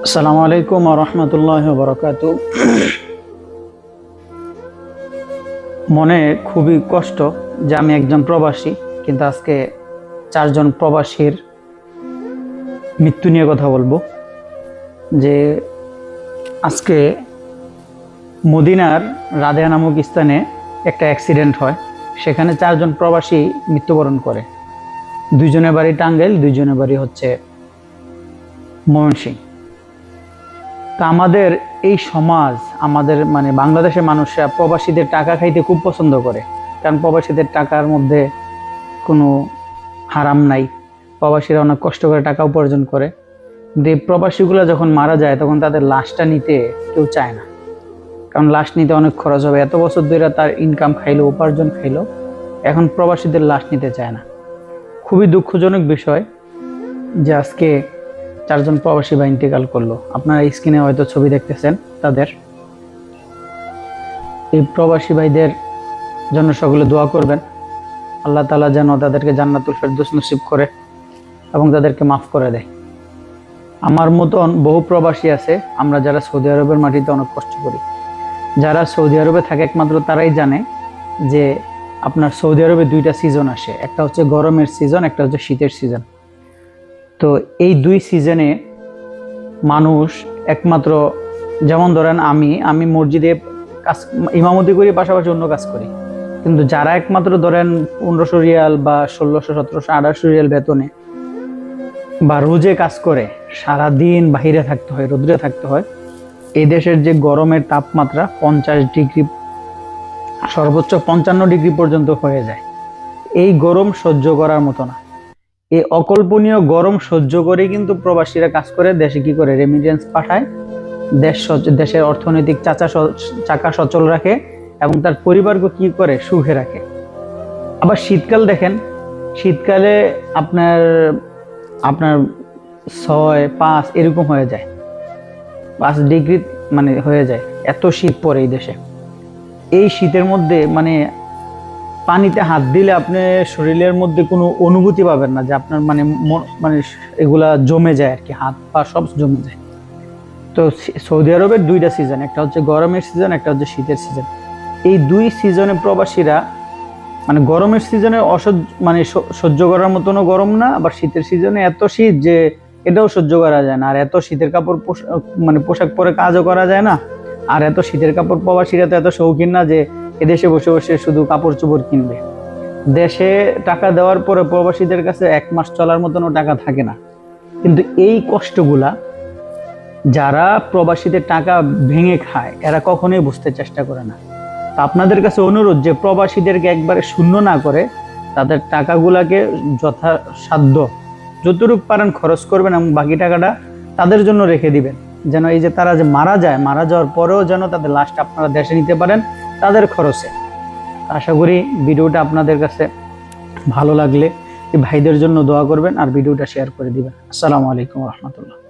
আসসালামু আলাইকুম ওয়া রাহমাতুল্লাহি ওয়া বারাকাতুহু। মনে খুবই কষ্ট যে আমি একজন প্রবাসী, কিন্তু আজকে চারজন প্রবাসীর মৃত্যু নিয়ে কথা বলবো। যে আজকে মদিনার রাদেয়া নামক স্থানে একটা অ্যাক্সিডেন্ট হয়, সেখানে চারজন প্রবাসী মৃত্যুবরণ করে। দুইজনের বাড়ি টাঙ্গাইল, দুইজনের বাড়ি হচ্ছে ময়মনসিংহ। তা আমাদের এই সমাজ, আমাদের বাংলাদেশের মানুষরা প্রবাসীদের টাকা খাইতে খুব পছন্দ করে, কারণ প্রবাসীদের টাকার মধ্যে কোনো হারাম নাই। প্রবাসীরা অনেক কষ্ট করে টাকা উপার্জন করে, কিন্তু এই প্রবাসীগুলো যখন মারা যায় তখন তাদের লাশটা নিতে কেউ চায় না, কারণ লাশ নিতে অনেক খরচ হবে। এত বছর ধরে তার ইনকাম খাইলো, উপার্জন খাইলো, এখন প্রবাসীদের লাশ নিতে চায় না। খুবই দুঃখজনক বিষয় যে আজকে চারজন প্রবাসী ভাই ইন্তেকাল করলো। আপনারা স্ক্রিনে হয়তো ছবি দেখতেছেন তাদের। এই প্রবাসী ভাইদের জন্য সকলে দোয়া করবেন, আল্লাহ তাআলা যেন তাদেরকে জান্নাতুল ফেরদৌস নসিব করে এবং তাদেরকে মাফ করে দেয়। আমার মতন বহু প্রবাসী আছে, আমরা যারা সৌদি আরবের মাটিতে অনেক কষ্ট করি। যারা সৌদি আরবে থাকে একমাত্র তারাই জানে যে আপনার সৌদি আরবে দুইটা সিজন আসে, একটা হচ্ছে গরমের সিজন, একটা হচ্ছে শীতের সিজন। তো এই দুই সিজনে মানুষ একমাত্র, যেমন ধরেন আমি মসজিদে কাজ ইমামতি করি, পাশাপাশি অন্য কাজ করি, কিন্তু যারা একমাত্র ধরেন 1500 রিয়াল বা 1600, 1700, 1800 রিয়াল বেতনে বা রোজে কাজ করে সারাদিন বাহিরে থাকতে হয়, রোদ্রে থাকতে হয়। এই দেশের যে গরমের তাপমাত্রা 50 ডিগ্রি, সর্বোচ্চ 55 ডিগ্রি পর্যন্ত হয়ে যায়। এই গরম সহ্য করার মতো না। এই অকল্পনীয় গরম সহ্য করে কিন্তু প্রবাসীরা কাজ করে, দেশে কি করে রেমিটেন্স পাঠায়, দেশের অর্থনৈতিক চাকা সচল রাখে এবং তার পরিবারকে কি করে সুখে রাখে। আবার শীতকাল দেখেন, শীতকালে আপনার আপনার 6, 5 এরকম হয়ে যায়, 5 ডিগ্রি হয়ে যায়, এত শীত পড়ে এই দেশে। এই শীতের মধ্যে পানিতে হাত দিলে আপনি শরীরের মধ্যে কোনো অনুভূতি পাবেন না, যে আপনার এগুলা জমে যায় আর কি, হাত পা সব জমে যায়। তো সৌদি আরবের দুইটা সিজন, একটা হচ্ছে গরমের সিজন, একটা হচ্ছে শীতের সিজন। এই দুই সিজনে প্রবাসীরা গরমের সিজনে সহ্য করার মতনও গরম না, আবার শীতের সিজনে এত শীত যে এটাও সহ্য করা যায় না। আর এত শীতের কাপড় পোশাক পরে কাজও করা যায় না। আর এত শীতের কাপড় প্রবাসীরা তো এত শৌখিন না যে এদেশে বসে বসে শুধু কাপড় চোপড় কিনবে। দেশে টাকা দেওয়ার পরে প্রবাসীদের কাছে 1 মাস চলার মতনও টাকা থাকে না। কিন্তু এই কষ্টগুলা যারা প্রবাসীদের টাকা ভেঙে খায়, এরা কখনোই বুঝতে চেষ্টা করে না। আপনাদের কাছে অনুরোধ যে প্রবাসীদেরকে একবারে শূন্য না করে তাদের টাকাগুলাকে যথাসাধ্য যতটুকু পারেন খরচ করবেন এবং বাকি টাকাটা তাদের জন্য রেখে দিবেন, যেন এই যে তারা যে মারা যায়, মারা যাওয়ার পরেও যেন তাদের লাশটা আপনারা দেশে নিতে পারেন তাদের খরচে। আশা করি ভিডিওটা আপনাদের কাছে ভালো লাগলে এই ভাইদের জন্য দোয়া করবেন আর ভিডিওটা শেয়ার করে দিবেন। আসসালামু আলাইকুম ওয়া রাহমাতুল্লাহ।